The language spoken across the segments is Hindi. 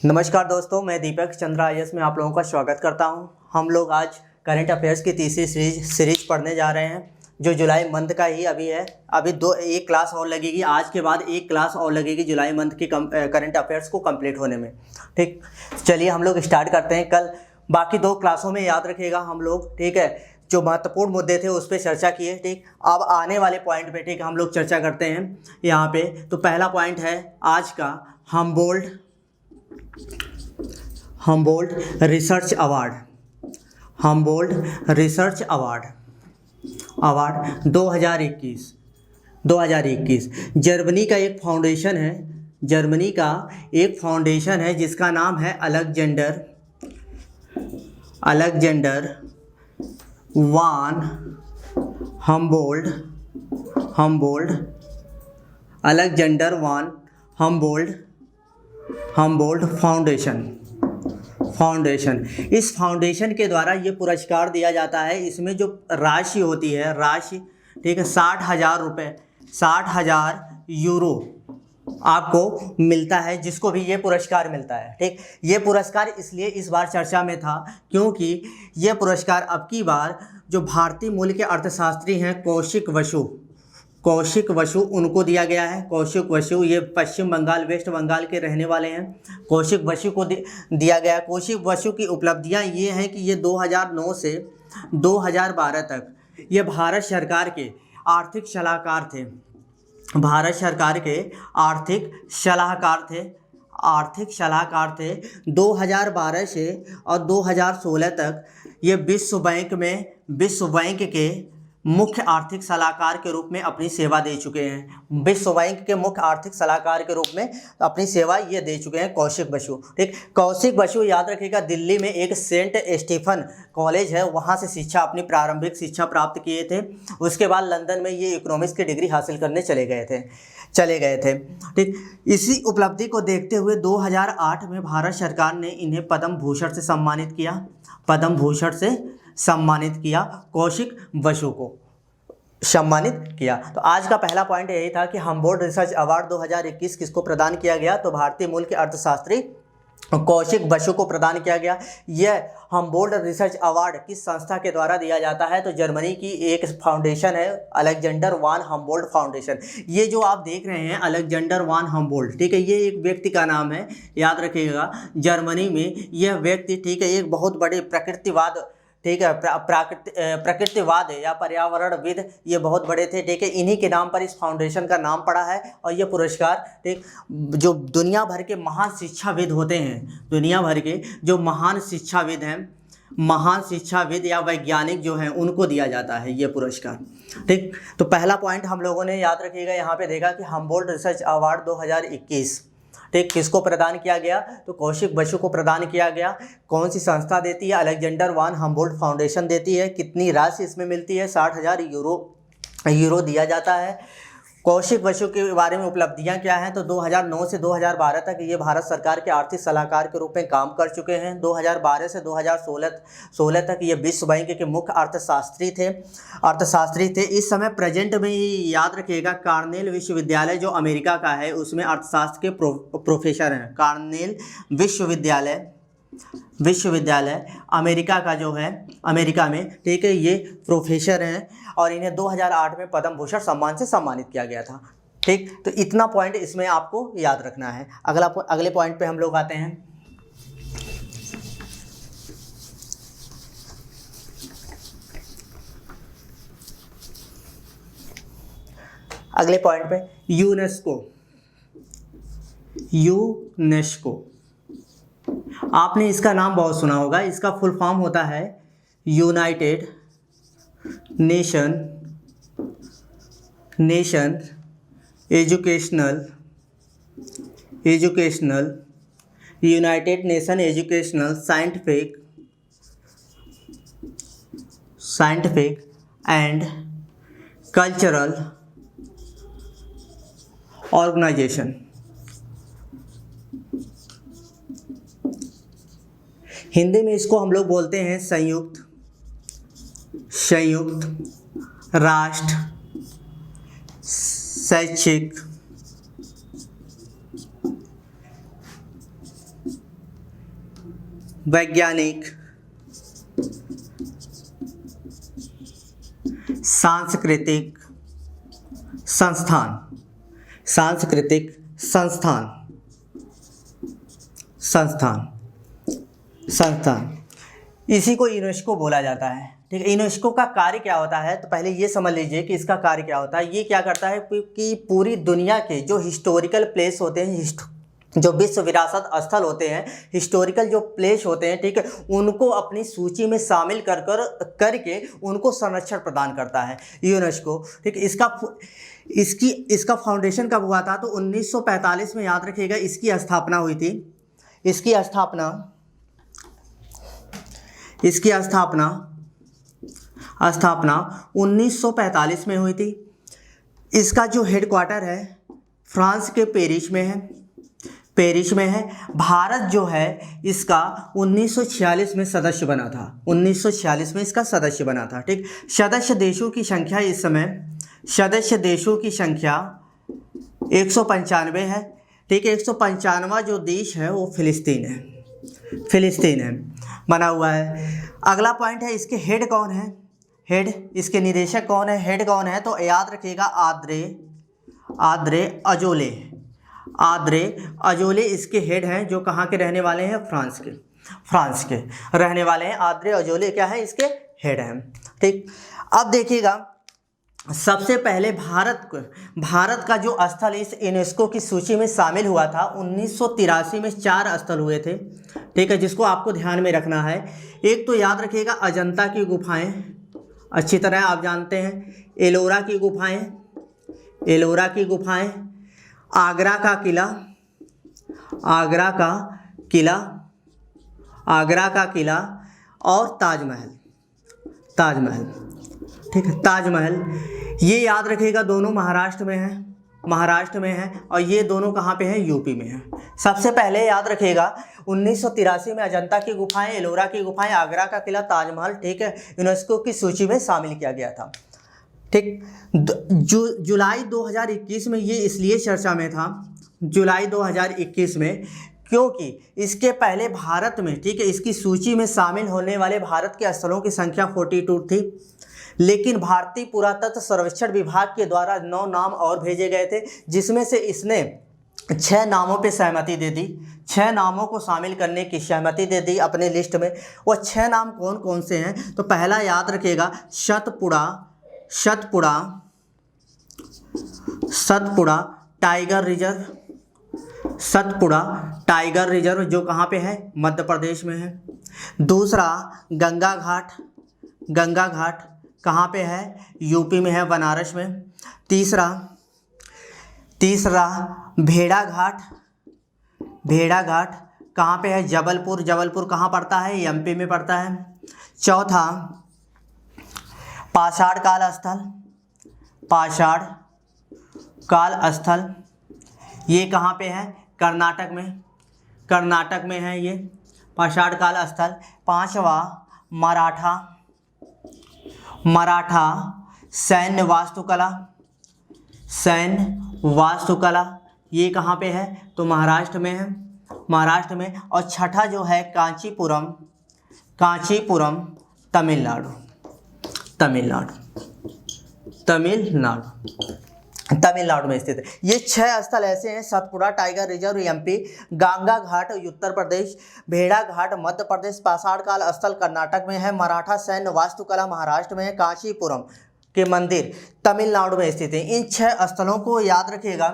नमस्कार दोस्तों, मैं दीपक चंद्रा आईएएस में आप लोगों का स्वागत करता हूं। हम लोग आज करंट अफेयर्स की तीसरी सीरीज पढ़ने जा रहे हैं, जो जुलाई मंथ का ही अभी है। अभी एक क्लास और लगेगी, आज के बाद एक क्लास और लगेगी जुलाई मंथ की करंट अफेयर्स को कंप्लीट होने में। ठीक, चलिए हम लोग स्टार्ट करते हैं। कल बाकी 2 क्लासों में याद रखिएगा हम लोग, ठीक है, जो महत्वपूर्ण मुद्दे थे उस पर चर्चा किए। ठीक, अब आने वाले पॉइंट पे ठीक हम लोग चर्चा करते हैं यहाँ पे। तो पहला पॉइंट है आज का Humboldt research award. Humboldt research award 2021। Germany का एक फाउंडेशन है जिसका नाम है अलेक्जेंडर वान हम्बोल्ट फाउंडेशन। इस फाउंडेशन के द्वारा ये पुरस्कार दिया जाता है। इसमें जो राशि होती है, ठीक है, 60,000 यूरो आपको मिलता है, जिसको भी ये पुरस्कार मिलता है। ठीक, ये पुरस्कार इसलिए इस बार चर्चा में था क्योंकि ये पुरस्कार अब की बार जो भारतीय मूल के अर्थशास्त्री हैं कौशिक बसु उनको दिया गया है। कौशिक बसु ये पश्चिम बंगाल, वेस्ट बंगाल के रहने वाले हैं। कौशिक बसु को दिया गया। कौशिक बसु की उपलब्धियां ये हैं कि ये 2009 से 2012 तक ये भारत सरकार के आर्थिक सलाहकार थे। 2012 से और 2016 तक ये विश्व बैंक के मुख्य आर्थिक सलाहकार के रूप में अपनी सेवा दे चुके हैं। विश्व बैंक के मुख्य आर्थिक सलाहकार के रूप में अपनी सेवा ये दे चुके हैं कौशिक बसु। ठीक, कौशिक बसु याद रखिएगा, दिल्ली में एक सेंट स्टीफन कॉलेज है, वहाँ से अपनी प्रारंभिक शिक्षा प्राप्त किए थे। उसके बाद लंदन में ये इकोनॉमिक्स की डिग्री हासिल करने चले गए थे। ठीक, इसी उपलब्धि को देखते हुए 2008 में भारत सरकार ने इन्हें पद्म भूषण से सम्मानित किया। कौशिक बसु को सम्मानित किया। तो आज का पहला पॉइंट यही था कि हम्बोल्ट रिसर्च अवार्ड 2021 किसको प्रदान किया गया? तो भारतीय मूल के अर्थशास्त्री कौशिक बसु को प्रदान किया गया। यह हम्बोल्ट रिसर्च अवार्ड किस संस्था के द्वारा दिया जाता है? तो जर्मनी की एक फाउंडेशन है, अलेक्जेंडर वान हम्बोल्ट फाउंडेशन। ये जो आप देख रहे हैं अलेक्जेंडर वान हम्बोल्ट, ठीक है, ये एक व्यक्ति का नाम है, याद रखिएगा। जर्मनी में यह व्यक्ति, ठीक है, एक बहुत बड़े प्रकृतिवाद, ठीक है, प्रकृतिवाद या पर्यावरणविद ये बहुत बड़े थे। ठीक है, इन्हीं के नाम पर इस फाउंडेशन का नाम पड़ा है। और ये पुरस्कार, ठीक, जो दुनिया भर के महान शिक्षाविद होते हैं, दुनिया भर के जो महान शिक्षाविद या वैज्ञानिक जो हैं उनको दिया जाता है ये पुरस्कार। ठीक, तो पहला पॉइंट हम लोगों ने याद रखिएगा यहाँ पे देखा कि हम्बोल्ट रिसर्च अवार्ड 2021, ठीक, किसको प्रदान किया गया? तो कौशिक बसु को प्रदान किया गया। कौन सी संस्था देती है? अलेक्जेंडर वान हम्बोल्ट फाउंडेशन देती है। कितनी राशि इसमें मिलती है? 60,000 यूरो दिया जाता है। कौशिक बसु के बारे में उपलब्धियां क्या हैं? तो 2009 से 2012 तक ये भारत सरकार के आर्थिक सलाहकार के रूप में काम कर चुके हैं। 2012 से 2016 तक ये विश्व बैंक के मुख्य अर्थशास्त्री थे। इस समय प्रेजेंट में ही याद रखिएगा कॉर्नेल विश्वविद्यालय जो अमेरिका का है उसमें अर्थशास्त्र के प्रोफेसर हैं। कॉर्नेल विश्वविद्यालय अमेरिका का जो है, अमेरिका में, ठीक है, ये प्रोफेसर हैं और इन्हें 2008 में पद्म भूषण सम्मान से सम्मानित किया गया था। ठीक, तो इतना पॉइंट इसमें आपको याद रखना है। अगले पॉइंट पे हम लोग आते हैं। अगले पॉइंट पे यूनेस्को। आपने इसका नाम बहुत सुना होगा। इसका फुल फॉर्म होता है united nation educational scientific and cultural organization. Hindi में इसको हम लोग बोलते हैं संयुक्त राष्ट्र शैक्षिक वैज्ञानिक, सांस्कृतिक संस्थान, सांस्कृतिक संस्थान, संस्थान इसी को यूनेस्को बोला जाता है। ठीक है, यूनेस्को का कार्य क्या होता है, तो पहले ये समझ लीजिए कि इसका कार्य क्या होता है। ये क्या करता है कि पूरी दुनिया के जो हिस्टोरिकल प्लेस होते हैं, जो विश्व विरासत स्थल होते हैं, हिस्टोरिकल जो प्लेस होते हैं, ठीक है, उनको अपनी सूची में शामिल करके उनको संरक्षण प्रदान करता है यूनेस्को। ठीक है, इसका फाउंडेशन कब हुआ था, तो 1945 में, याद रखिएगा, इसकी स्थापना हुई थी। इसकी स्थापना 1945 में हुई थी। इसका जो हेडक्वार्टर है फ्रांस के पेरिस में है। भारत जो है इसका 1946 में सदस्य बना था। 1946 में इसका सदस्य बना था। ठीक, सदस्य देशों की संख्या इस समय 195 है। ठीक है, 195वां जो देश है वो फिलिस्तीन है बना हुआ है। अगला पॉइंट है, इसके हेड कौन है, इसके निदेशक कौन है, हेड कौन है, तो याद रखिएगा आद्रे अजोले इसके हेड हैं, जो कहाँ के रहने वाले हैं, फ्रांस के रहने वाले हैं। आद्रे अजोले क्या है, इसके हेड हैं। ठीक, अब देखिएगा, सबसे पहले भारत का जो स्थल इस यूनेस्को की सूची में शामिल हुआ था 1983 में 4 स्थल हुए थे। ठीक है, जिसको आपको ध्यान में रखना है। एक तो याद रखिएगा अजंता की गुफाएं, अच्छी तरह आप जानते हैं। एलोरा की गुफाएं, आगरा का किला और ताजमहल। ठीक है, ताजमहल ये याद रखिएगा, दोनों महाराष्ट्र में है और ये दोनों कहाँ पे हैं, यूपी में है। सबसे पहले याद रखिएगा 1983 में अजंता की गुफाएं, एलोरा की गुफाएं, आगरा का किला, ताजमहल, ठीक है, यूनेस्को की सूची में शामिल किया गया था। ठीक, जुलाई 2021 में ये इसलिए चर्चा में था, जुलाई 2021 में, क्योंकि इसके पहले भारत में, ठीक है, इसकी सूची में शामिल होने वाले भारत के स्थलों की संख्या 42 थी। लेकिन भारतीय पुरातत्व सर्वेक्षण विभाग के द्वारा 9 नाम और भेजे गए थे, जिसमें से इसने 6 नामों पे सहमति दे दी। 6 नामों को शामिल करने की सहमति दे दी अपने लिस्ट में। वो 6 नाम कौन कौन से हैं, तो पहला याद रखिएगा सतपुड़ा टाइगर रिजर्व, जो कहाँ पे है, मध्य प्रदेश में है। दूसरा गंगा घाट कहाँ पे है, यूपी में है, बनारस में। तीसरा भेड़ा घाट कहाँ पे है, जबलपुर कहाँ पड़ता है, एमपी में पड़ता है। चौथा पाषाण काल स्थल, ये कहाँ पे है, कर्नाटक में है ये पाषाण काल स्थल। पांचवा मराठा सैन्य वास्तुकला, ये कहाँ पे है, तो महाराष्ट्र में। और छठा जो है कांचीपुरम तमिलनाडु में स्थित है। ये 6 स्थल ऐसे हैं, Satpura tiger reserve MP, Ganga Ghat Uttar Pradesh, Bheda Ghat Madhya Pradesh, पाषाण काल स्थल कर्नाटक में है, मराठा सैन्य वास्तुकला महाराष्ट्र में है, कांचीपुरम के मंदिर तमिलनाडु में स्थित है। इन 6 स्थलों को याद रखिएगा।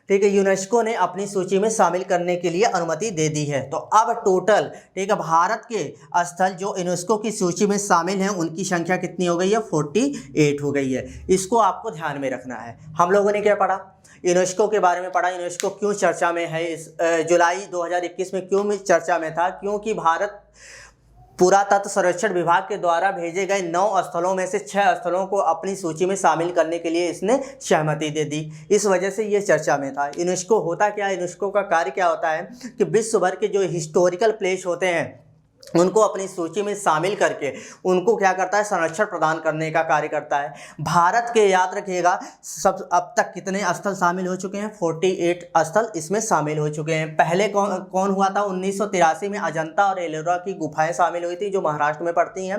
ठीक है, यूनेस्को ने अपनी सूची में शामिल करने के लिए अनुमति दे दी है। तो अब टोटल, ठीक है, भारत के स्थल जो यूनेस्को की सूची में शामिल हैं उनकी संख्या कितनी हो गई है, 48 हो गई है। इसको आपको ध्यान में रखना है। हम लोगों ने क्या पढ़ा, यूनेस्को के बारे में पढ़ा। यूनेस्को क्यों चर्चा में है, इस जुलाई 2021 में क्यों चर्चा में था, क्योंकि भारत पुरातत्व सर्वेक्षण विभाग के द्वारा भेजे गए 9 स्थलों में से 6 स्थलों को अपनी सूची में शामिल करने के लिए इसने सहमति दे दी। इस वजह से ये चर्चा में था। यूनेस्को होता क्या है, यूनेस्को का कार्य क्या होता है कि विश्व भर के जो हिस्टोरिकल प्लेस होते हैं, उनको अपनी सूची में शामिल करके उनको क्या करता है, संरक्षण प्रदान करने का कार्य करता है। भारत के याद रखिएगा सब अब तक कितने स्थल शामिल हो चुके हैं, 48 स्थल इसमें शामिल हो चुके हैं। पहले कौन कौन हुआ था, 1983 में अजंता और एलोरा की गुफाएं शामिल हुई थी जो महाराष्ट्र में पड़ती हैं।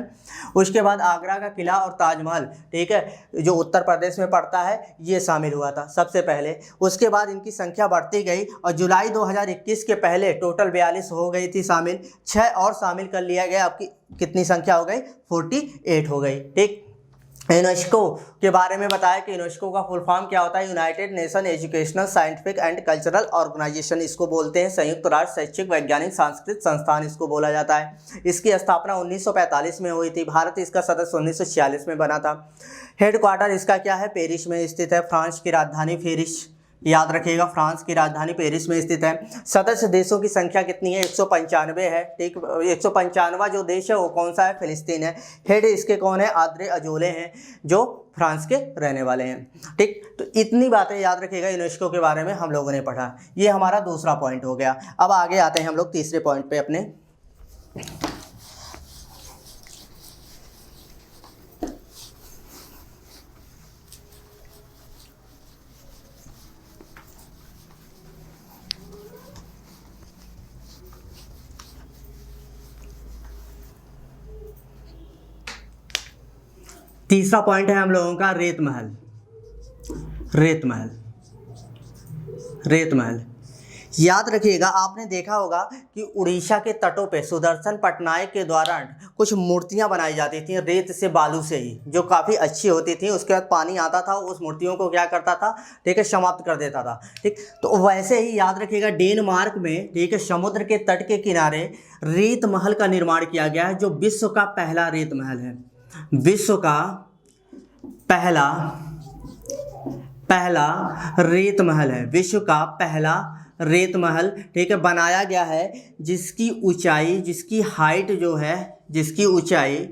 उसके बाद आगरा का किला और ताजमहल, ठीक है, जो उत्तर प्रदेश में पड़ता है, ये शामिल हुआ था सबसे पहले। उसके बाद इनकी संख्या बढ़ती गई और जुलाई 2021 के पहले टोटल 42 हो गई थी शामिल, 6 और शामिल कर लिया गया। आपकी कितनी संख्या हो गई, 48 हो गई। ठीक, यूनेस्को के बारे में बताया कि यूनेस्को का फुल फॉर्म क्या होता है, united nation educational scientific and cultural organization इसको बोलते हैं। संयुक्त राष्ट्र शैक्षिक वैज्ञानिक सांस्कृतिक संस्थान इसको बोला जाता है। इसकी स्थापना 1945 में हुई थी। भारत इसका सदस्य 1946 में बना था। हेडक्वार्टर इसका क्या है, पेरिस में स्थित है। फ्रांस की राजधानी पेरिस, याद रखिएगा, फ्रांस की राजधानी पेरिस में स्थित है। सदस्य देशों की संख्या कितनी है, 195 है। ठीक, 195वां जो देश है वो कौन सा है, फिलिस्तीन है। हेड इसके कौन है, आद्रे अजोले हैं जो फ्रांस के रहने वाले हैं। ठीक, तो इतनी बातें याद रखिएगा यूनेस्को के बारे में हम लोगों ने पढ़ा। ये हमारा दूसरा पॉइंट हो गया। अब आगे आते हैं हम लोग तीसरे पॉइंट पे अपने। तीसरा पॉइंट है हम लोगों का रेत महल। रेत महल, रेत महल याद रखिएगा, आपने देखा होगा कि उड़ीसा के तटों पे सुदर्शन पटनायक के द्वारा कुछ मूर्तियां बनाई जाती थी रेत से, बालू से ही, जो काफ़ी अच्छी होती थी। उसके बाद पानी आता था, उस मूर्तियों को क्या करता था, ठीक है, समाप्त कर देता था। ठीक, तो वैसे ही याद रखिएगा डेनमार्क में, ठीक है, समुद्र के तट के किनारे रेत महल का निर्माण किया गया है, जो विश्व का पहला रेत महल है। विश्व का पहला रेत महल है, विश्व का पहला रेत महल, ठीक है, बनाया गया है, जिसकी ऊंचाई, जिसकी हाइट जो है, जिसकी ऊंचाई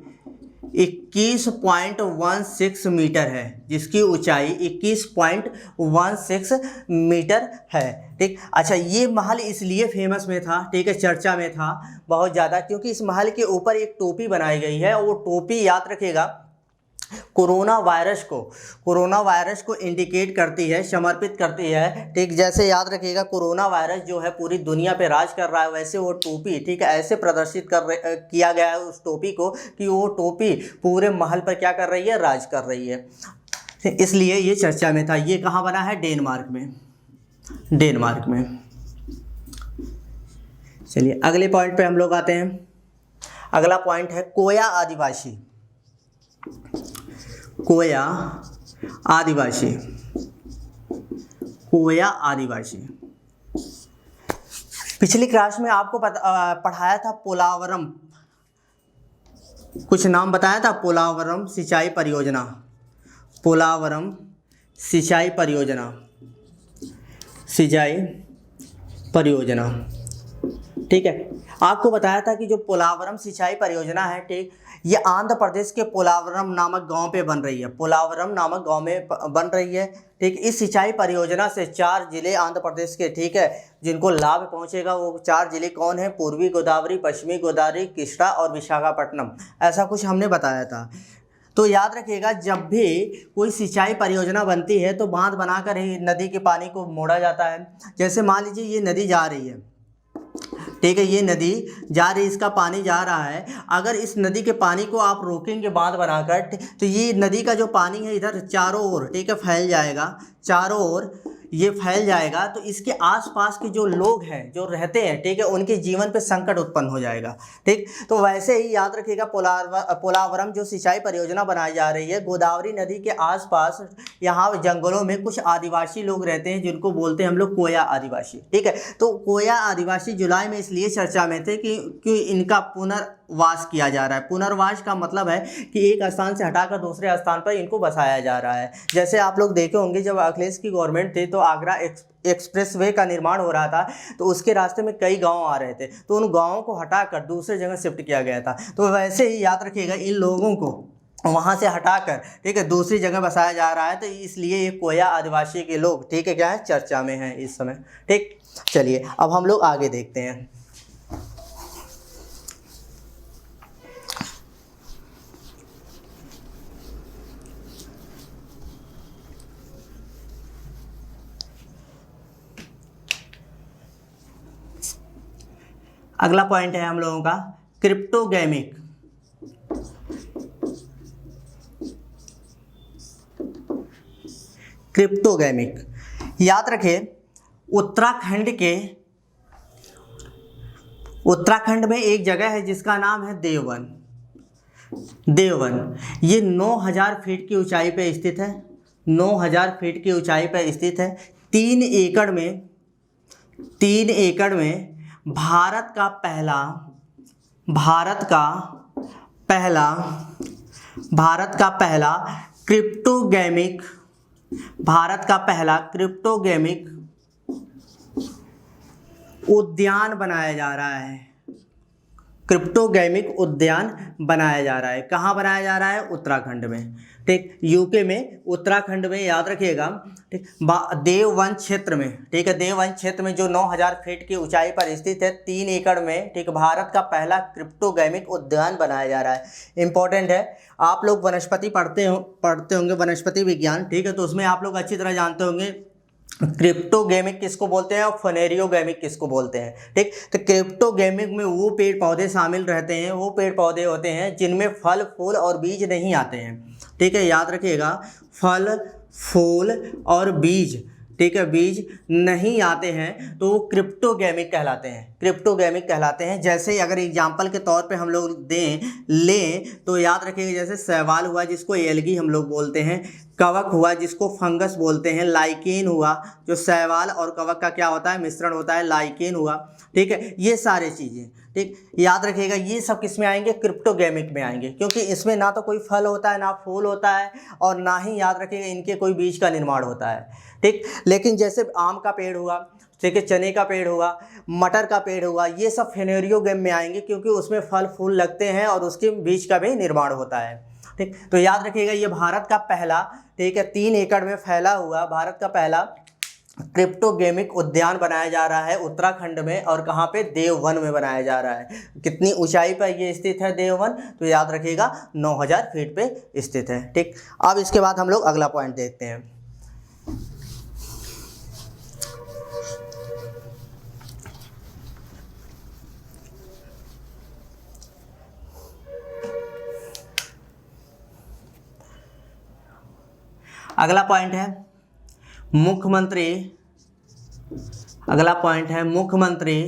21.16 मीटर है, जिसकी ऊंचाई 21.16 मीटर है। ठीक, अच्छा, ये महल इसलिए फेमस में था, ठीक है, चर्चा में था बहुत ज़्यादा, क्योंकि इस महल के ऊपर एक टोपी बनाई गई है। और वो टोपी याद रखिएगा कोरोना वायरस को इंडिकेट करती है, समर्पित करती है। ठीक, जैसे याद रखिएगा कोरोना वायरस जो है पूरी दुनिया पे राज कर रहा है, वैसे वो टोपी, ठीक है, ऐसे प्रदर्शित किया गया है उस टोपी को कि वो टोपी पूरे महल पर क्या कर रही है, राज कर रही है। इसलिए ये चर्चा में था। ये कहाँ बना है, डेनमार्क में, डेनमार्क में। चलिए अगले पॉइंट पे हम लोग आते हैं। अगला पॉइंट है कोया आदिवासी। कोया आदिवासी, कोया आदिवासी। पिछली क्लास में आपको पढ़ाया था पोलावरम, कुछ नाम बताया था, पोलावरम सिंचाई परियोजना, पोलावरम सिंचाई परियोजना, सिंचाई परियोजना। ठीक है, आपको बताया था कि जो पोलावरम सिंचाई परियोजना है, ठीक, ये आंध्र प्रदेश के पोलावरम नामक गांव पे बन रही है, पोलावरम नामक गांव में बन रही है। ठीक, इस सिंचाई परियोजना से 4 जिले आंध्र प्रदेश के, ठीक है, जिनको लाभ पहुंचेगा, वो 4 जिले कौन है, पूर्वी गोदावरी, पश्चिमी गोदावरी, कृष्णा और विशाखापट्टनम, ऐसा कुछ हमने बताया था। तो याद रखिएगा जब भी कोई सिंचाई परियोजना बनती है तो बांध बनाकर ही नदी के पानी को मोड़ा जाता है। जैसे मान लीजिए ये नदी जा रही है, ठीक है, ये नदी जा रही, इसका पानी जा रहा है। अगर इस नदी के पानी को आप रोकेंगे बांध बनाकर, तो ये नदी का जो पानी है इधर चारों ओर, ठीक है, फैल जाएगा, चारों ओर ये फैल जाएगा। तो इसके आसपास के जो लोग हैं, जो रहते हैं, ठीक है, उनके जीवन पे संकट उत्पन्न हो जाएगा। ठीक, तो वैसे ही याद रखिएगा पोलावरम जो सिंचाई परियोजना बनाई जा रही है, गोदावरी नदी के आसपास यहाँ जंगलों में कुछ आदिवासी लोग रहते हैं, जिनको बोलते हैं हम लोग कोया आदिवासी। ठीक है, तो कोया आदिवासी जुलाई में इसलिए चर्चा में थे कि इनका पुनर्वास किया जा रहा है। पुनर्वास का मतलब है कि एक स्थान से हटाकर दूसरे स्थान पर इनको बसाया जा रहा है। जैसे आप लोग देखे होंगे जब अखिलेश की गवर्नमेंट थी तो आगरा एक्सप्रेसवे का निर्माण हो रहा था, तो उसके रास्ते में कई गांव आ रहे थे, तो उन गांवों को हटाकर दूसरे जगह शिफ्ट किया गया था। तो वैसे ही याद रखिएगा इन लोगों को वहाँ से हटाकर, ठीक है, दूसरी जगह बसाया जा रहा है। तो इसलिए ये कोया आदिवासी के लोग, ठीक है, क्या है, चर्चा में हैं इस समय। ठीक, चलिए अब हम लोग आगे देखते हैं। अगला पॉइंट है हम लोगों का क्रिप्टोगेमिक। क्रिप्टोगेमिक याद रखिए, उत्तराखंड में एक जगह है जिसका नाम है देववन। ये 9000 फीट की ऊंचाई पर स्थित है। 9000 फीट की ऊंचाई पर स्थित है। 3 एकड़ में भारत का पहला क्रिप्टोगेमिक उद्यान बनाया जा रहा है। क्रिप्टोगेमिक उद्यान बनाया जा रहा है। कहाँ बनाया जा रहा है? उत्तराखंड में। ठीक, यूके में, उत्तराखंड में, याद रखिएगा। ठीक, देववन क्षेत्र में। ठीक है, देववन क्षेत्र में जो 9000 फीट की ऊंचाई पर स्थित है, 3 एकड़ में, ठीक, भारत का पहला क्रिप्टोगेमिक उद्यान बनाया जा रहा है। इंपॉर्टेंट है, आप लोग वनस्पति पढ़ते होंगे, वनस्पति विज्ञान। ठीक है, तो उसमें आप लोग अच्छी तरह जानते होंगे क्रिप्टोगेमिक किसको बोलते हैं और फनेरियोगेमिक किसको बोलते हैं। ठीक, तो क्रिप्टोगेमिक में वो पेड़ पौधे शामिल रहते हैं, वो पेड़ पौधे होते हैं जिनमें फल, फूल और बीज नहीं आते हैं। ठीक है, याद रखिएगा, फल, फूल और बीज, ठीक है, बीज नहीं आते हैं तो वो क्रिप्टोगेमिक कहलाते हैं। जैसे अगर एग्जाम्पल के तौर पे हम लोग लें तो याद रखिएगा, जैसे शैवाल हुआ जिसको एल्गी हम लोग बोलते हैं, कवक हुआ जिसको फंगस बोलते हैं, लाइकेन हुआ जो शैवाल और कवक का क्या होता है, मिश्रण होता है, लाइकेन हुआ। ठीक है, ये सारे चीज़ें, ठीक, याद रखिएगा, ये सब किस में आएंगे? क्रिप्टोगेमिक में आएंगे, क्योंकि इसमें ना तो कोई फल होता है, ना फूल होता है, और ना ही, याद रखिएगा, इनके कोई बीज का निर्माण होता है। ठीक, लेकिन जैसे आम का पेड़ हुआ, ठीक है, चने का पेड़ हुआ, मटर का पेड़ हुआ, ये सब फेनेरियोगेम में आएंगे, क्योंकि उसमें फल फूल लगते हैं और उसके बीज का भी निर्माण होता है। ठीक, तो याद रखिएगा, ये भारत का पहला, ठीक है, 3 एकड़ में फैला हुआ भारत का पहला क्रिप्टोगेमिक उद्यान बनाया जा रहा है उत्तराखंड में। और कहाँ पे? देववन में बनाया जा रहा है। कितनी ऊंचाई पर ये स्थित है देववन? तो याद रखिएगा 9000 फीट पे स्थित है। ठीक, अब इसके बाद हम लोग अगला पॉइंट देखते हैं। अगला पॉइंट है मुख्यमंत्री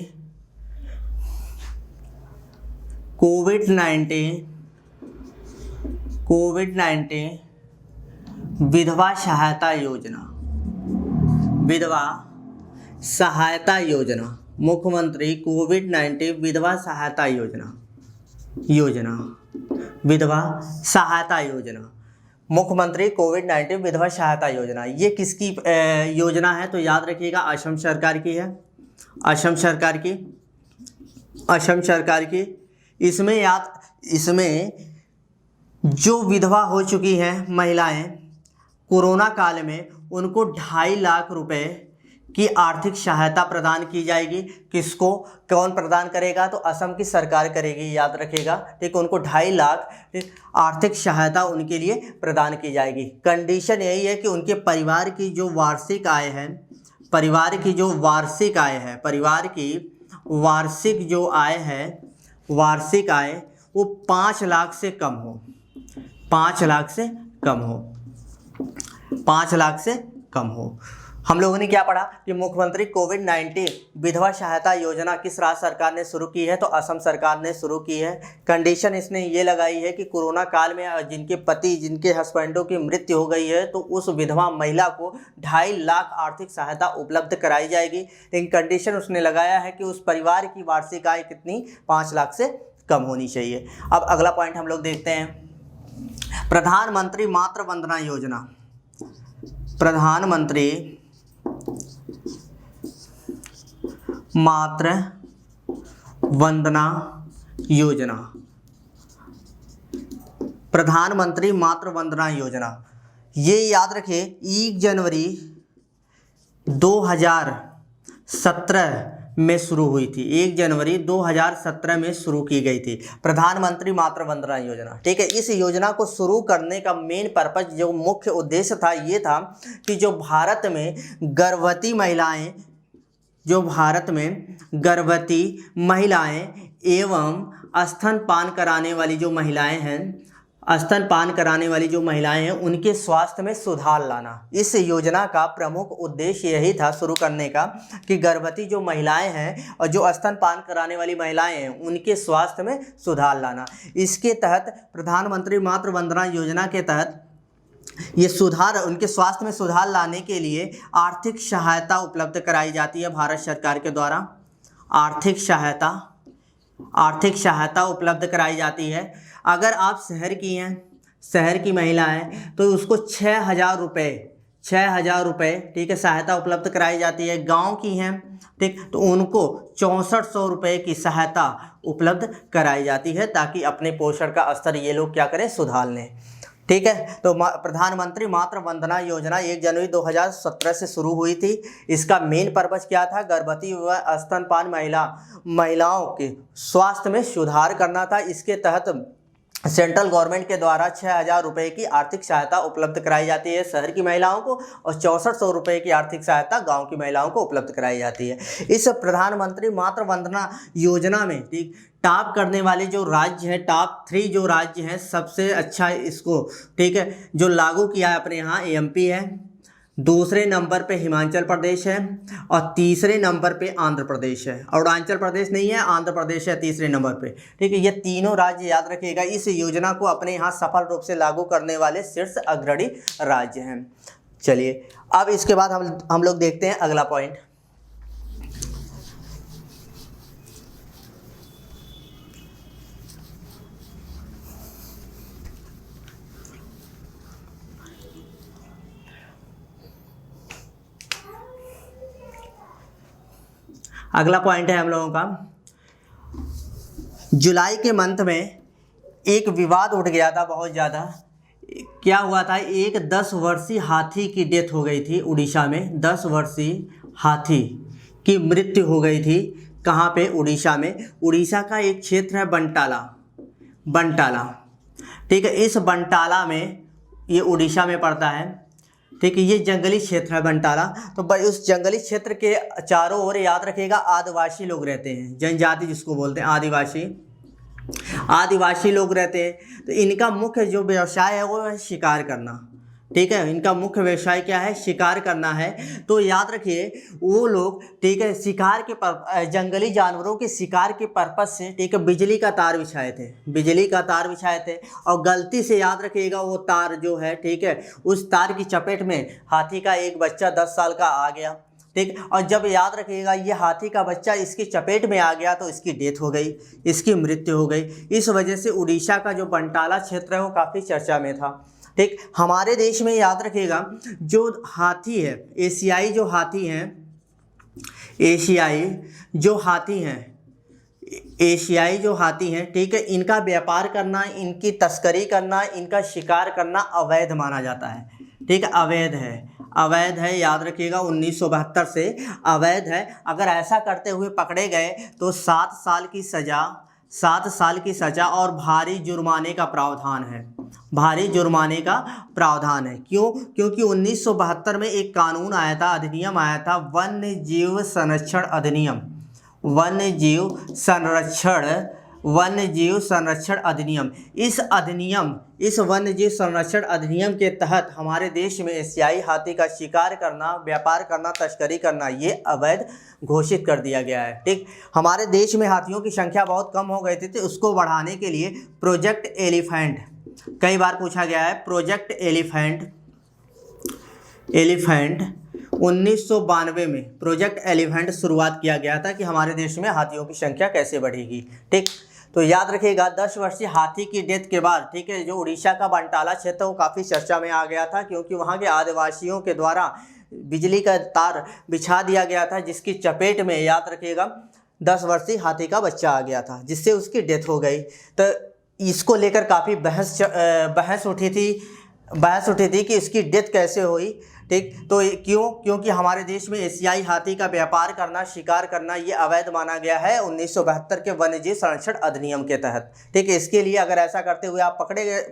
कोविड-19 विधवा सहायता योजना। मुख्यमंत्री कोविड-19 विधवा सहायता योजना। मुख्यमंत्री कोविड-19 विधवा सहायता योजना, ये किसकी योजना है? तो याद रखिएगा, असम सरकार की। इसमें जो विधवा हो चुकी हैं महिलाएं कोरोना काल में, उनको 2.5 लाख रुपए की आर्थिक सहायता प्रदान की जाएगी। किसको? कौन प्रदान करेगा? तो असम की सरकार करेगी, याद रखिएगा। ठीक, उनको 2.5 लाख आर्थिक सहायता उनके लिए प्रदान की जाएगी। कंडीशन यही है कि उनके परिवार की जो वार्षिक आय वो 5 लाख से कम हो। 5 लाख से कम हो। हम लोगों ने क्या पढ़ा कि मुख्यमंत्री कोविड-19 विधवा सहायता योजना किस राज्य सरकार ने शुरू की है? तो असम सरकार ने शुरू की है। कंडीशन इसने ये लगाई है कि कोरोना काल में जिनके हस्बैंडों की मृत्यु हो गई है, तो उस विधवा महिला को 2.5 लाख आर्थिक सहायता उपलब्ध कराई जाएगी। लेकिन कंडीशन उसने लगाया है कि उस परिवार की वार्षिक आय कितनी? 5 लाख से कम होनी चाहिए। अब अगला पॉइंट हम लोग देखते हैं, प्रधानमंत्री मातृ वंदना योजना। प्रधानमंत्री मातृ वंदना योजना, ये याद रखिए 1 जनवरी 2017 में शुरू हुई थी। 1 जनवरी 2017 में शुरू की गई थी प्रधानमंत्री मातृ वंदना योजना। ठीक है, इस योजना को शुरू करने का मेन पर्पज, जो मुख्य उद्देश्य था, ये था कि जो भारत में गर्भवती महिलाएं जो भारत में गर्भवती महिलाएं एवं स्तनपान कराने वाली जो महिलाएं हैं, स्तनपान कराने वाली जो महिलाएं हैं उनके स्वास्थ्य में सुधार लाना। इस योजना का प्रमुख उद्देश्य यही था शुरू करने का कि गर्भवती जो महिलाएं हैं और जो स्तनपान कराने वाली महिलाएं हैं उनके स्वास्थ्य में सुधार लाना। इसके तहत प्रधानमंत्री मातृ वंदना योजना के तहत ये सुधार, उनके स्वास्थ्य में सुधार लाने के लिए आर्थिक सहायता उपलब्ध कराई जाती है भारत सरकार के द्वारा। आर्थिक सहायता उपलब्ध कराई जाती है। अगर आप शहर की हैं, शहर की महिला हैं, तो उसको 6,000 रुपये ठीक है सहायता उपलब्ध कराई जाती है। गांव की हैं ठीक, तो उनको 6400 रुपये की सहायता उपलब्ध कराई जाती है ताकि अपने पोषण का स्तर ये लोग क्या करें, सुधार लें। ठीक है, तो प्रधानमंत्री मातृ वंदना योजना 1 जनवरी 2017 से शुरू हुई थी। इसका मेन पर्पस क्या था, गर्भवती व स्तनपान महिलाओं के स्वास्थ्य में सुधार करना था। इसके तहत सेंट्रल गवर्नमेंट के द्वारा 6,000 रुपये की आर्थिक सहायता उपलब्ध कराई जाती है शहर की महिलाओं को और 6400 रुपये की आर्थिक सहायता गांव की महिलाओं को उपलब्ध कराई जाती है। इस प्रधानमंत्री मातृ वंदना योजना में ठीक टॉप करने वाले जो राज्य हैं, टॉप 3 जो राज्य हैं, सबसे अच्छा इसको ठीक है जो लागू किया है अपने यहाँ एमपी है, दूसरे नंबर पे हिमाचल प्रदेश है और तीसरे नंबर पे आंध्र प्रदेश है। अरुणाचल प्रदेश नहीं है, आंध्र प्रदेश है तीसरे नंबर पे। ठीक है, ये तीनों राज्य याद रखिएगा इस योजना को अपने यहाँ सफल रूप से लागू करने वाले शीर्ष अग्रणी राज्य हैं। चलिए अब इसके बाद हम लोग देखते हैं अगला पॉइंट। अगला पॉइंट है हम लोगों का, जुलाई के मंथ में एक विवाद उठ गया था बहुत ज़्यादा। क्या हुआ था, एक 10 वर्षीय हाथी की डेथ हो गई थी उड़ीसा में। 10 वर्षीय हाथी की मृत्यु हो गई थी। कहाँ पे, उड़ीसा में। उड़ीसा का एक क्षेत्र है बंटाला ठीक है, इस बंटाला में, ये उड़ीसा में पड़ता है ठीक है, ये जंगली क्षेत्र है बंटाला। तो उस जंगली क्षेत्र के चारों ओर याद रखिएगा आदिवासी लोग रहते हैं, जनजाति जिसको बोलते हैं आदिवासी लोग रहते हैं। तो इनका मुख्य जो व्यवसाय है वो है शिकार करना। ठीक है, इनका मुख्य व्यवसाय क्या है, शिकार करना है। तो याद रखिए वो लोग ठीक है शिकार के जंगली जानवरों के शिकार के पर्पस से ठीक है बिजली का तार बिछाए थे और गलती से याद रखिएगा वो तार जो है ठीक है उस तार की चपेट में हाथी का एक बच्चा 10 साल का आ गया। ठीक, और जब याद रखिएगा ये हाथी का बच्चा इसकी चपेट में आ गया तो इसकी डेथ हो गई, इसकी मृत्यु हो गई। इस वजह से उड़ीसा का जो बंटाला क्षेत्र है वो काफ़ी चर्चा में था। ठीक, हमारे देश में याद रखिएगा जो हाथी है, एशियाई जो हाथी हैं ठीक है, इनका व्यापार करना, इनकी तस्करी करना, इनका शिकार करना अवैध माना जाता है। ठीक है, अवैध है याद रखिएगा 1972 से अवैध है। अगर ऐसा करते हुए पकड़े गए तो 7 साल की सज़ा और भारी जुर्माने का प्रावधान है। क्यों? क्योंकि 1972 में एक कानून आया था, अधिनियम आया था, वन्य जीव संरक्षण अधिनियम। इस वन्य जीव संरक्षण अधिनियम के तहत हमारे देश में एशियाई हाथी का शिकार करना, व्यापार करना, तस्करी करना ये अवैध घोषित कर दिया गया है। ठीक, हमारे देश में हाथियों की संख्या बहुत कम हो गई थी, तो उसको बढ़ाने के लिए प्रोजेक्ट एलिफेंट, कई बार पूछा गया है, प्रोजेक्ट एलिफेंट 1992 में प्रोजेक्ट एलिफेंट शुरुआत किया गया था कि हमारे देश में हाथियों की संख्या कैसे बढ़ेगी। ठीक, तो याद रखिएगा 10 वर्षीय हाथी की डेथ के बाद ठीक है जो उड़ीसा का बंटाला क्षेत्र वो काफ़ी चर्चा में आ गया था, क्योंकि वहाँ के आदिवासियों के द्वारा बिजली का तार बिछा दिया गया था जिसकी चपेट में याद रखिएगा 10 वर्षीय हाथी का बच्चा आ गया था जिससे उसकी डेथ हो गई। तो इसको लेकर काफ़ी बहस उठी थी कि इसकी डेथ कैसे हुई। ठीक। तो क्योंकि हमारे देश में एशियाई हाथी का व्यापार करना, शिकार करना ये अवैध माना गया है 1972 के वन्यजीव संरक्षण अधिनियम के तहत। ठीक है, इसके लिए अगर ऐसा करते हुए आप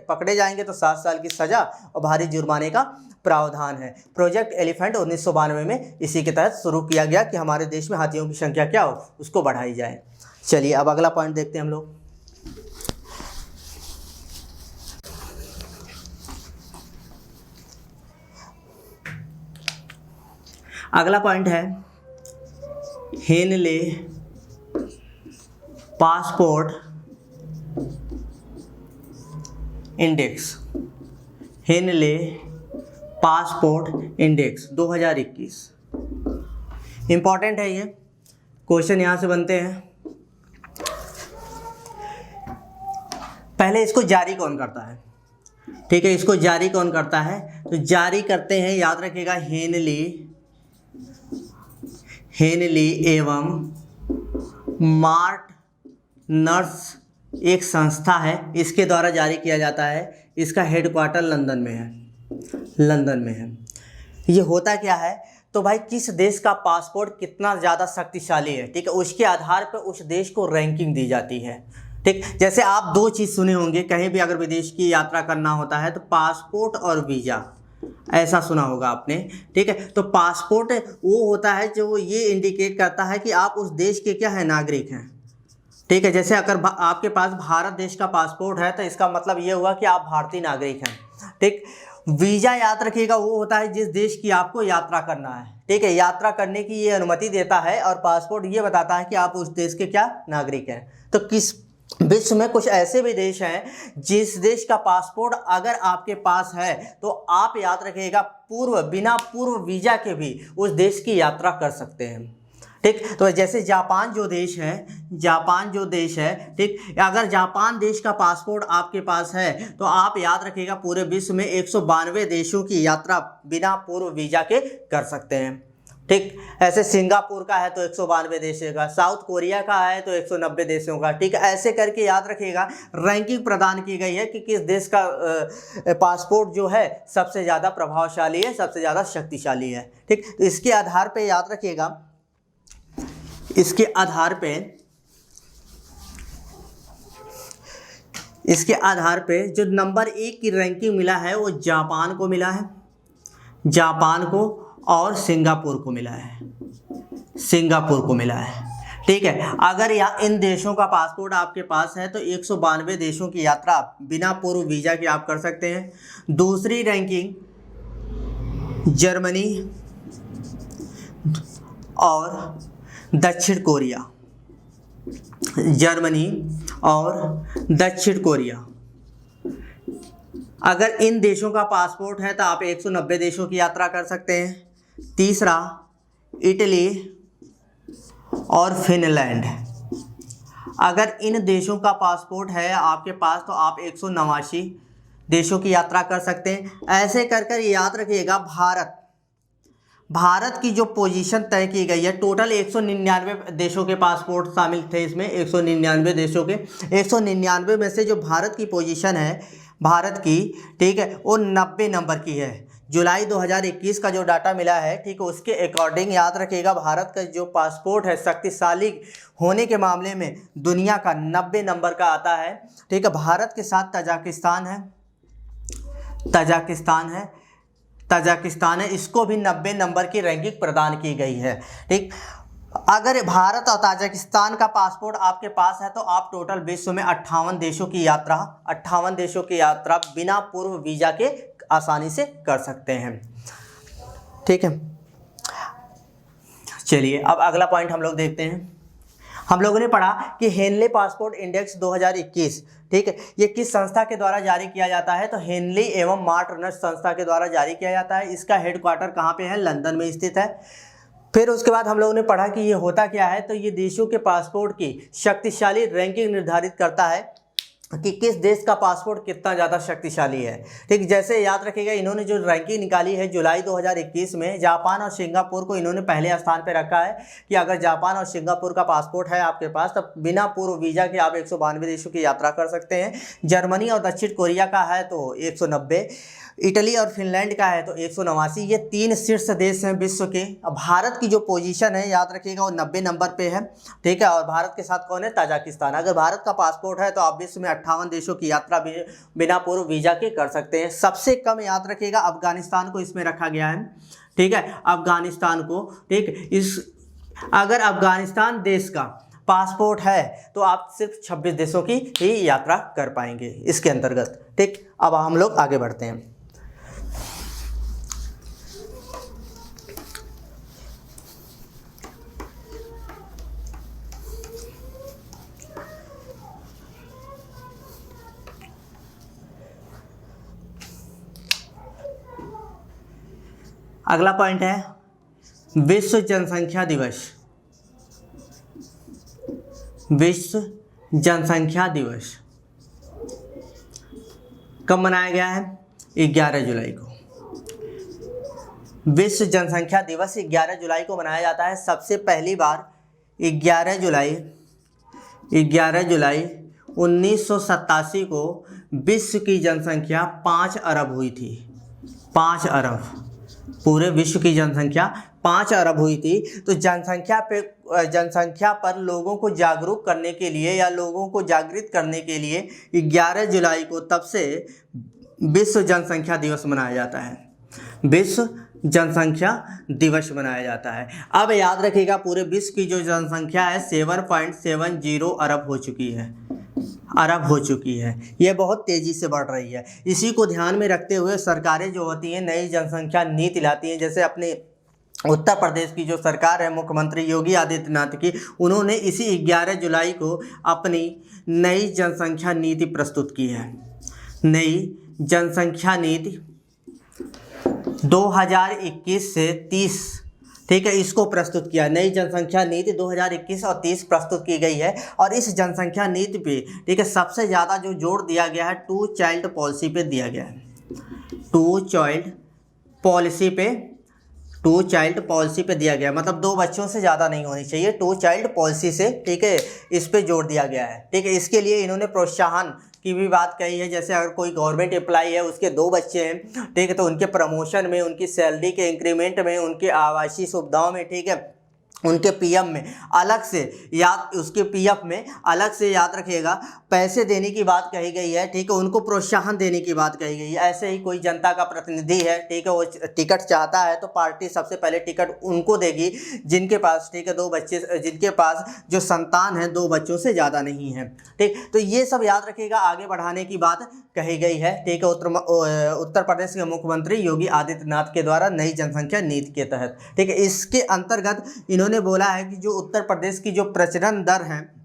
पकड़े जाएंगे तो 7 साल की सजा और भारी जुर्माने का प्रावधान है। प्रोजेक्ट एलिफेंट 1992 में इसी के तहत शुरू किया गया कि हमारे देश में हाथियों की संख्या क्या हो, उसको बढ़ाई जाए। चलिए अब अगला पॉइंट देखते हैं हम लोग। अगला पॉइंट है Henley passport index. Henley passport index 2021 important है। ये क्वेश्चन यहाँ से बनते हैं। पहले इसको जारी कौन करता है? ठीक है, इसको जारी कौन करता है? तो जारी करते हैं, याद रखिएगा, हेनली एवं मार्ट नर्स एक संस्था है, इसके द्वारा जारी किया जाता है। इसका हेडक्वार्टर लंदन में है। ये होता क्या है? तो भाई किस देश का पासपोर्ट कितना ज़्यादा शक्तिशाली है, ठीक है, उसके आधार पर उस देश को रैंकिंग दी जाती है। ठीक, जैसे आप 2 चीज़ सुने होंगे, कहीं भी अगर विदेश की यात्रा करना होता है तो पासपोर्ट और वीज़ा, ऐसा सुना होगा आपने। ठीक है, तो पासपोर्ट वो होता है जो ये इंडिकेट करता है कि आप उस देश के क्या है, नागरिक हैं। ठीक है, जैसे अगर आपके पास भारत देश का पासपोर्ट है तो इसका मतलब ये हुआ कि आप भारतीय नागरिक हैं। ठीक, वीज़ा याद रखिएगा वो होता है जिस देश की आपको यात्रा करना है। ठीक है, यात्रा करने की ये अनुमति देता है, और पासपोर्ट ये बताता है कि आप उस देश के क्या नागरिक हैं। तो किस विश्व में कुछ ऐसे भी देश हैं जिस देश का पासपोर्ट अगर आपके पास है तो आप याद रखिएगा बिना पूर्व वीज़ा के भी उस देश की यात्रा कर सकते हैं। ठीक, तो जैसे जापान जो देश है, ठीक, अगर जापान देश का पासपोर्ट आपके पास है तो आप याद रखिएगा पूरे विश्व में 192 देशों की यात्रा बिना पूर्व वीज़ा के कर सकते हैं। ठीक, ऐसे सिंगापुर का है तो 192 देशों का, साउथ कोरिया का है तो 190 देशों का। ठीक, ऐसे करके याद रखिएगा रैंकिंग प्रदान की गई है कि किस देश का पासपोर्ट जो है सबसे ज़्यादा प्रभावशाली है, सबसे ज़्यादा शक्तिशाली है। ठीक, तो इसके आधार पे याद रखिएगा, इसके आधार पे जो नंबर 1 की रैंकिंग मिला है वो जापान को मिला है, और सिंगापुर को मिला है। ठीक है, अगर इन देशों का पासपोर्ट आपके पास है तो 192 देशों की यात्रा बिना पूर्व वीज़ा के आप कर सकते हैं। दूसरी रैंकिंग जर्मनी और दक्षिण कोरिया। अगर इन देशों का पासपोर्ट है तो आप 190 देशों की यात्रा कर सकते हैं। तीसरा इटली और फिनलैंड। अगर इन देशों का पासपोर्ट है आपके पास तो आप 189 देशों की यात्रा कर सकते हैं। ऐसे कर याद रखिएगा भारत की जो पोजीशन तय की गई है, टोटल 199 देशों के पासपोर्ट शामिल थे इसमें, 199 देशों के 199 में से जो भारत की पोजीशन है ठीक है, वो 90 नंबर की है। जुलाई 2021 का जो डाटा मिला है, ठीक है, उसके अकॉर्डिंग याद रखिएगा भारत का जो पासपोर्ट है शक्तिशाली होने के मामले में दुनिया का 90 नंबर का आता है। ठीक है, भारत के साथ तजाकिस्तान है, इसको भी 90 नंबर की रैंकिंग प्रदान की गई है। ठीक, अगर भारत और ताजिकिस्तान का पासपोर्ट आपके पास है तो आप टोटल विश्व में 58 देशों की यात्रा बिना पूर्व वीज़ा के आसानी से कर सकते हैं। ठीक है, चलिए अब अगला पॉइंट हम लोग देखते हैं। हम लोगों ने पढ़ा कि हेनले पासपोर्ट इंडेक्स 2021, ठीक है, ये किस संस्था के द्वारा जारी किया जाता है? तो हेनली एवं मार्ट नर्स संस्था के द्वारा जारी किया जाता है। इसका हेडक्वार्टर कहाँ पे है? लंदन में स्थित है। फिर उसके बाद हम लोगों ने पढ़ा कि ये होता क्या है, तो ये देशों के पासपोर्ट की शक्तिशाली रैंकिंग निर्धारित करता है कि किस देश का पासपोर्ट कितना ज़्यादा शक्तिशाली है। ठीक, जैसे याद रखिएगा इन्होंने जो रैंकिंग निकाली है जुलाई 2021 में, जापान और सिंगापुर को इन्होंने पहले स्थान पर रखा है कि अगर जापान और सिंगापुर का पासपोर्ट है आपके पास तो बिना पूर्व वीज़ा के आप 192 देशों की यात्रा कर सकते हैं। जर्मनी और दक्षिण कोरिया का है तो 190, इटली और फिनलैंड का है तो 189। ये 3 शीर्ष देश हैं विश्व के। अब भारत की जो पोजीशन है याद रखिएगा वो 90 नंबर पे है, ठीक है। और भारत के साथ कौन है? ताजिकिस्तान। अगर भारत का पासपोर्ट है तो आप विश्व में 58 देशों की यात्रा बिना पूर्व वीज़ा के कर सकते हैं। सबसे कम याद रखिएगा अफगानिस्तान को इसमें रखा गया है, ठीक है, अफगानिस्तान को, ठीक। अगर अफगानिस्तान देश का पासपोर्ट है तो आप सिर्फ 26 देशों की ही यात्रा कर पाएंगे इसके अंतर्गत, ठीक। अब हम लोग आगे बढ़ते हैं। अगला पॉइंट है विश्व जनसंख्या दिवस। विश्व जनसंख्या दिवस कब मनाया गया है? 11 जुलाई को। विश्व जनसंख्या दिवस 11 जुलाई को मनाया जाता है। सबसे पहली बार 11 जुलाई 1987 को विश्व की जनसंख्या 5 अरब हुई थी। 5 अरब, पूरे विश्व की जनसंख्या 5 अरब हुई थी। तो जनसंख्या पर लोगों को जागरूक करने के लिए या लोगों को जागृत करने के लिए 11 जुलाई को तब से विश्व जनसंख्या दिवस मनाया जाता है। विश्व जनसंख्या दिवस मनाया जाता है। अब याद रखिएगा पूरे विश्व की जो जनसंख्या है 7.70 अरब हो चुकी है। ये बहुत तेज़ी से बढ़ रही है। इसी को ध्यान में रखते हुए सरकारें जो होती हैं नई जनसंख्या नीति लाती हैं। जैसे अपने उत्तर प्रदेश की जो सरकार है मुख्यमंत्री योगी आदित्यनाथ की, उन्होंने इसी 11 जुलाई को अपनी नई जनसंख्या नीति प्रस्तुत की है। नई जनसंख्या नीति 2021 से 30, ठीक है, इसको प्रस्तुत किया। नई जनसंख्या नीति 2021 और 30 प्रस्तुत की गई है। और इस जनसंख्या नीति पे, ठीक है, सबसे ज़्यादा जो जोर दिया गया है टू चाइल्ड पॉलिसी पे दिया गया है। टू चाइल्ड पॉलिसी पे दिया गया, मतलब 2 बच्चों से ज़्यादा नहीं होनी चाहिए। टू चाइल्ड पॉलिसी से, ठीक है, इस पे जोर दिया गया है, ठीक है। इसके लिए इन्होंने प्रोत्साहन की भी बात कही है। जैसे अगर कोई गवर्नमेंट एम्प्लॉई है, उसके 2 बच्चे हैं, ठीक है, तो उनके प्रमोशन में, उनकी सैलरी के इंक्रीमेंट में, उनके आवासीय सुविधाओं में, ठीक है, उनके पीएफ में अलग से याद रखिएगा पैसे देने की बात कही गई है, ठीक है, उनको प्रोत्साहन देने की बात कही गई है। ऐसे ही कोई जनता का प्रतिनिधि है, ठीक है, वो टिकट चाहता है तो पार्टी सबसे पहले टिकट उनको देगी जिनके पास, ठीक है, 2 बच्चे, जिनके पास जो संतान है 2 बच्चों से ज़्यादा नहीं है, ठीक। तो ये सब याद रखिएगा, आगे बढ़ाने की बात कही गई है, ठीक है, उत्तर प्रदेश के मुख्यमंत्री योगी आदित्यनाथ के द्वारा नई जनसंख्या नीति के तहत, ठीक है। इसके अंतर्गत इन्होंने बोला है कि जो उत्तर प्रदेश की जो प्रजनन दर है,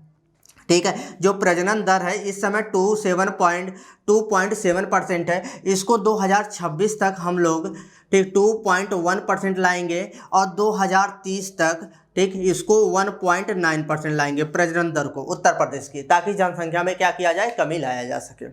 ठीक है, जो प्रजनन दर है इस समय 2.7% है। इसको 2026 तक हम लोग, ठीक, 2.1% लाएंगे और 2030 तक, ठीक, इसको 1.9% लाएंगे प्रजनन दर को उत्तर प्रदेश की, ताकि जनसंख्या में क्या किया जाए, कमी लाया जा सके,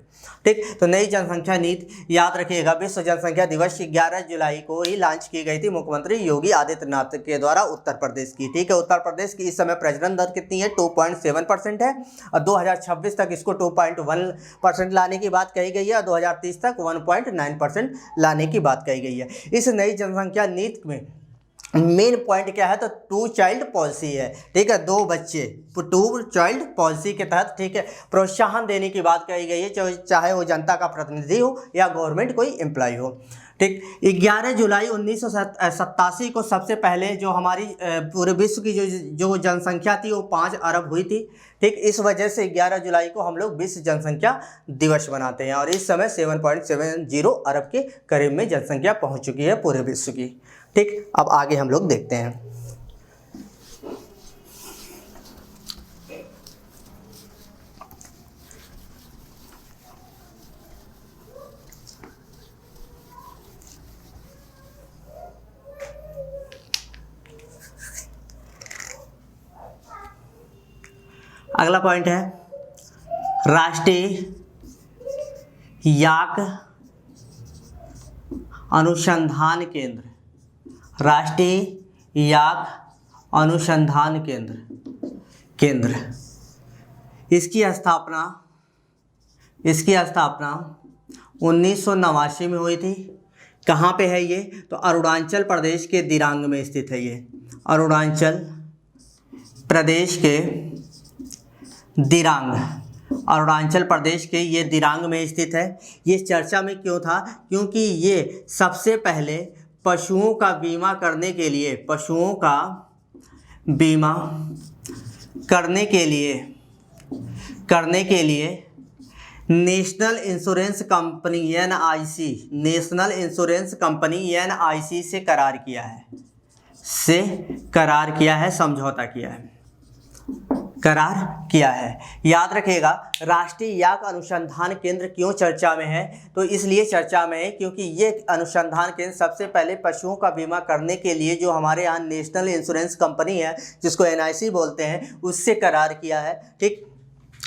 ठीक। तो नई जनसंख्या नीति याद रखिएगा विश्व जनसंख्या दिवस 11 जुलाई को ही लॉन्च की गई थी मुख्यमंत्री योगी आदित्यनाथ के द्वारा उत्तर प्रदेश की, ठीक है। उत्तर प्रदेश की इस समय प्रजनन दर कितनी है? 2.7% है और 2026 तक इसको 2.1% लाने की बात कही गई है और 2030 तक 1.9% लाने की बात कही गई है। इस नई जनसंख्या नीति में मेन पॉइंट क्या है? तो 2 चाइल्ड पॉलिसी है, ठीक है, 2 बच्चे, 2 चाइल्ड पॉलिसी के तहत, ठीक है, प्रोत्साहन देने की बात कही गई है, चाहे वो जनता का प्रतिनिधि हो या गवर्नमेंट कोई एम्प्लॉय हो, ठीक। 11 जुलाई 1987 को सबसे पहले जो हमारी पूरे विश्व की जो जनसंख्या थी वो 5 अरब हुई थी, ठीक। इस वजह से 11 जुलाई को हम लोग विश्व जनसंख्या दिवस मनाते हैं। और इस समय 7.70 अरब के करीब में जनसंख्या पहुंच चुकी है पूरे विश्व की, ठीक। अब आगे हम लोग देखते हैं। अगला पॉइंट है राष्ट्रीय याक अनुसंधान केंद्र। राष्ट्रीय याक अनुसंधान केंद्र इसकी स्थापना 1989 में हुई थी। कहाँ पे है ये? तो अरुणाचल प्रदेश के दिरांग में स्थित है ये। अरुणाचल प्रदेश के दिरांग, अरुणाचल प्रदेश के ये दिरांग में स्थित है। ये चर्चा में क्यों था? क्योंकि ये सबसे पहले पशुओं का बीमा करने के लिए, पशुओं का बीमा करने के लिए national insurance company NIC, national insurance company NIC से करार किया है, समझौता करार किया है। याद रखिएगा, राष्ट्रीय याक अनुसंधान केंद्र क्यों चर्चा में है? तो इसलिए चर्चा में है क्योंकि ये अनुसंधान केंद्र सबसे पहले पशुओं का बीमा करने के लिए जो हमारे यहाँ नेशनल इंश्योरेंस कंपनी है, जिसको NIC बोलते हैं, उससे करार किया है। ठीक,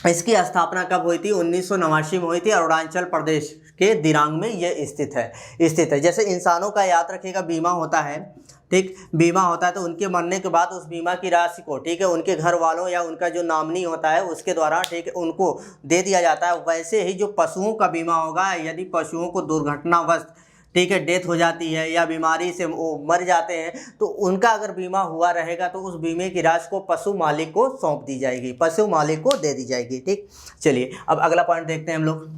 इसकी स्थापना कब हुई थी? 1989 में हुई थी। अरुणाचल प्रदेश के दिरांग में ये स्थित है। जैसे इंसानों का याद रखिएगा बीमा होता है, ठीक, बीमा होता है तो उनके मरने के बाद उस बीमा की राशि को, ठीक है, उनके घर वालों या उनका जो नॉमिनी होता है उसके द्वारा, ठीक है, उनको दे दिया जाता है। वैसे ही जो पशुओं का बीमा होगा, यदि पशुओं को दुर्घटनावश, ठीक है, डेथ हो जाती है या बीमारी से वो मर जाते हैं, तो उनका अगर बीमा हुआ रहेगा तो उस बीमे की राशि को पशु मालिक को सौंप दी जाएगी, पशु मालिक को दे दी जाएगी। ठीक, चलिए अब अगला पॉइंट देखते हैं हम लोग।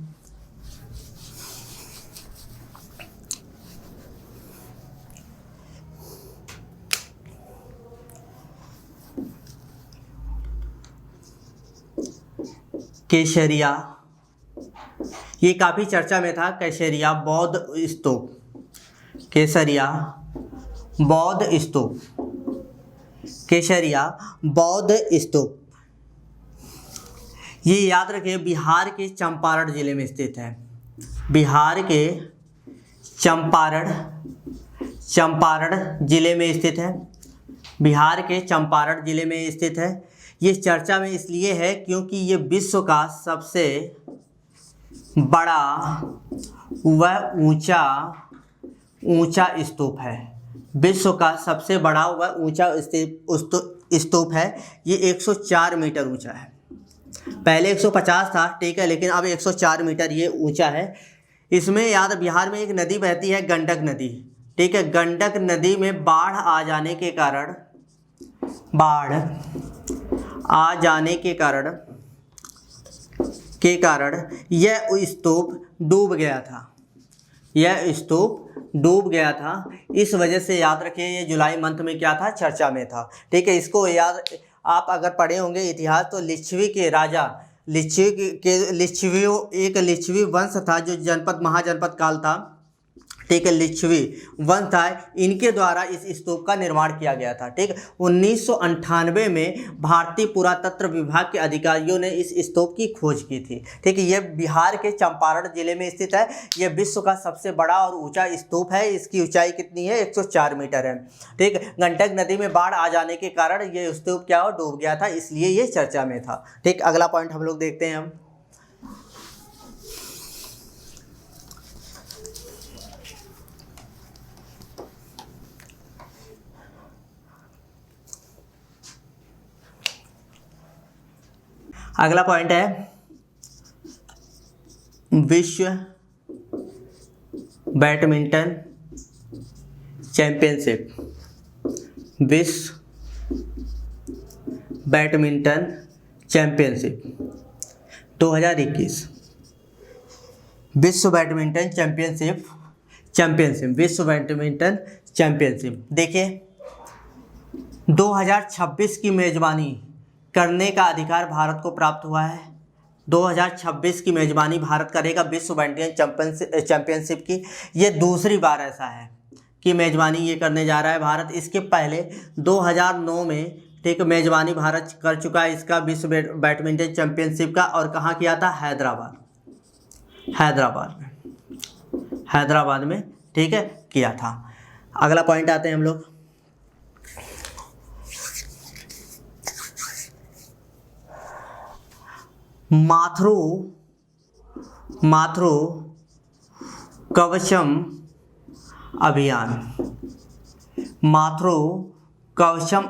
केसरिया, ये काफ़ी चर्चा में था। केसरिया बौद्ध स्तूप, केसरिया बौद्ध स्तूप, केसरिया बौद्ध स्तूप, ये याद रखिए बिहार के चंपारण जिले में स्थित है। बिहार के चंपारण जिले में स्थित है। बिहार के चंपारण जिले में स्थित है। ये चर्चा में इसलिए है क्योंकि ये विश्व का सबसे बड़ा व ऊंचा स्तूप है। विश्व का सबसे बड़ा व ऊंचा स्तूप है। ये 104 मीटर ऊंचा है। पहले 150 था, ठीक है, लेकिन अब 104 मीटर ये ऊंचा है। इसमें याद, बिहार में एक नदी बहती है, गंडक नदी, ठीक है। गंडक नदी में बाढ़ आ जाने के कारण यह स्तूप डूब गया था। इस वजह से याद रखिए ये जुलाई मंथ में क्या था? चर्चा में था। ठीक है, इसको याद, आप अगर पढ़े होंगे इतिहास तो लिच्छवी के राजा, एक लिच्छवी वंश था जो महाजनपद काल था, ठीक है, लिच्छवी वंश था, इनके द्वारा इस स्तूप का निर्माण किया गया था। ठीक, 1998 में भारतीय पुरातत्व विभाग के अधिकारियों ने इस स्तूप की खोज की थी। ठीक है, ये बिहार के चंपारण जिले में स्थित है। ये विश्व का सबसे बड़ा और ऊंचा स्तूप है। इसकी ऊंचाई कितनी है? 104 मीटर है। ठीक, गंडक नदी में बाढ़ आ जाने के कारण ये स्तूप क्या हो, डूब गया था, इसलिए ये चर्चा में था। ठीक, अगला पॉइंट हम लोग देखते हैं। हम अगला पॉइंट है विश्व बैडमिंटन चैंपियनशिप। विश्व बैडमिंटन चैंपियनशिप 2021। विश्व बैडमिंटन चैंपियनशिप देखिए, 2026 की मेजबानी करने का अधिकार भारत को प्राप्त हुआ है। 2026 की मेजबानी भारत करेगा विश्व बैडमिंटन चैंपियनशिप की। ये दूसरी बार ऐसा है कि मेजबानी ये करने जा रहा है भारत। इसके पहले 2009 में, ठीक, मेजबानी भारत कर चुका है इसका, विश्व बैडमिंटन चैंपियनशिप का। और कहाँ किया था? हैदराबाद में, ठीक है, किया था। अगला पॉइंट आते हैं हम लोग। माथ्रू कवचम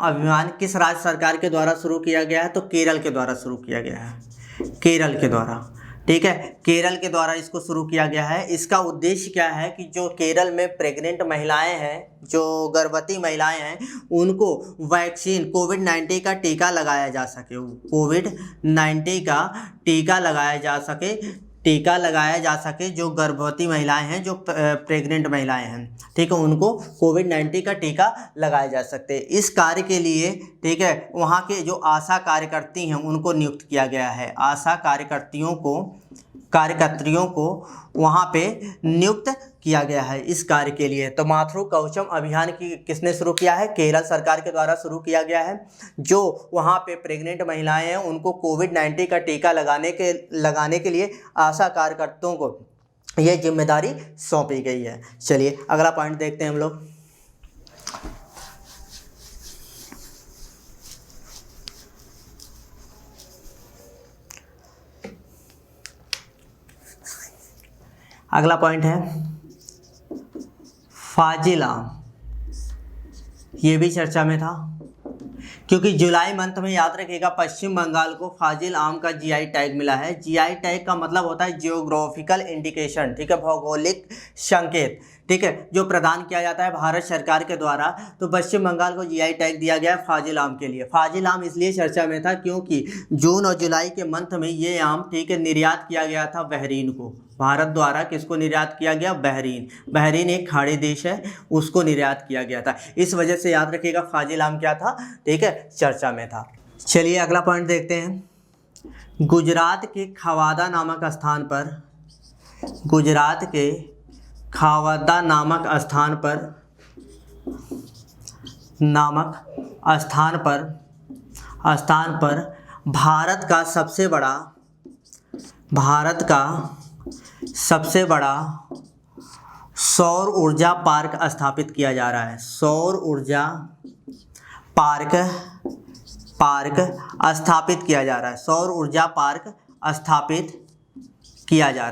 अभियान किस राज्य सरकार के द्वारा शुरू किया गया है? तो केरल के द्वारा शुरू किया गया है। केरल के द्वारा ठीक है, केरल के द्वारा इसको शुरू किया गया है। इसका उद्देश्य क्या है कि जो केरल में प्रेग्नेंट महिलाएं हैं, जो गर्भवती महिलाएं हैं, उनको वैक्सीन कोविड-19 का टीका लगाया जा सके, कोविड-19 का टीका लगाया जा सके जो गर्भवती महिलाएं हैं, जो प्रेग्नेंट महिलाएं हैं, ठीक है, उनको कोविड-19 का टीका लगाया जा सकते हैं। इस कार्य के लिए, ठीक है, वहाँ के जो आशा कार्यकर्ती हैं उनको नियुक्त किया गया है। आशा कार्यकर्तियों को वहाँ पे नियुक्त किया गया है इस कार्य के लिए। तो मातृ कवचम अभियान किसने शुरू किया है? केरल सरकार के द्वारा शुरू किया गया है। जो वहाँ पे प्रेग्नेंट महिलाएं हैं उनको कोविड-19 का टीका लगाने के लिए आशा कार्यकर्ताओं को यह जिम्मेदारी सौंपी गई है। चलिए अगला पॉइंट देखते हैं हम लोग। अगला पॉइंट है फाजिल आम। ये भी चर्चा में था क्योंकि जुलाई मंथ में, याद रखिएगा, पश्चिम बंगाल को फाजिल आम का जीआई टैग मिला है। जीआई टैग का मतलब होता है जियोग्राफिकल इंडिकेशन, ठीक है, भौगोलिक संकेत, ठीक है, जो प्रदान किया जाता है भारत सरकार के द्वारा। तो पश्चिम बंगाल को जीआई टैग दिया गया है फाजिल आम के लिए। फाजिल आम इसलिए चर्चा में था क्योंकि जून और जुलाई के मंथ में ये आम, ठीक है, निर्यात किया गया था बहरीन को। भारत द्वारा किसको निर्यात किया गया? बहरीन एक खाड़ी देश है, उसको निर्यात किया गया था। इस वजह से याद रखिएगा फाजिल आम क्या था, ठीक है, चर्चा में था। चलिए अगला पॉइंट देखते हैं। गुजरात के खावादा नामक स्थान पर भारत का सबसे बड़ा सौर ऊर्जा पार्क स्थापित किया जा रहा है। सौर ऊर्जा पार्क स्थापित किया जा रहा है। सौर ऊर्जा पार्क स्थापित किया जा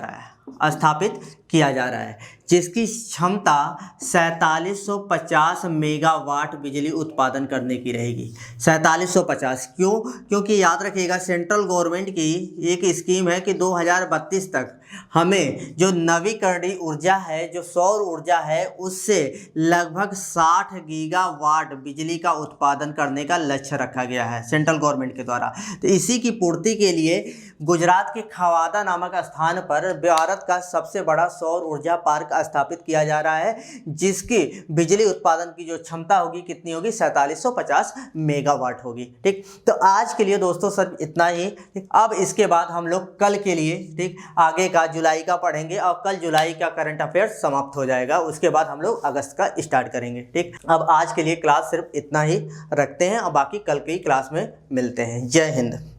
रहा है जिसकी क्षमता 4750 मेगावाट बिजली उत्पादन करने की रहेगी। 4750 क्यों? क्योंकि याद रखिएगा सेंट्रल गवर्नमेंट की एक स्कीम है कि 2032 तक हमें जो नवीकरणीय ऊर्जा है, जो सौर ऊर्जा है, उससे लगभग 60 गीगावाट बिजली का उत्पादन करने का लक्ष्य रखा गया है सेंट्रल गवर्नमेंट के द्वारा। तो इसी की पूर्ति के लिए गुजरात के खावादा नामक स्थान पर भारत का सबसे बड़ा सौर ऊर्जा पार्क स्थापित किया जा रहा है, जिसकी बिजली उत्पादन की जो क्षमता होगी कितनी होगी? 4750 मेगावाट होगी। ठीक, तो आज के लिए दोस्तों सर इतना ही। अब इसके बाद हम लोग कल के लिए, ठीक, आगे का जुलाई का पढ़ेंगे और कल जुलाई का करंट अफेयर्स समाप्त हो जाएगा। उसके बाद हम लोग अगस्त का स्टार्ट करेंगे। ठीक, अब आज के लिए क्लास सिर्फ इतना ही रखते हैं और बाकी कल की क्लास में मिलते हैं। जय हिंद।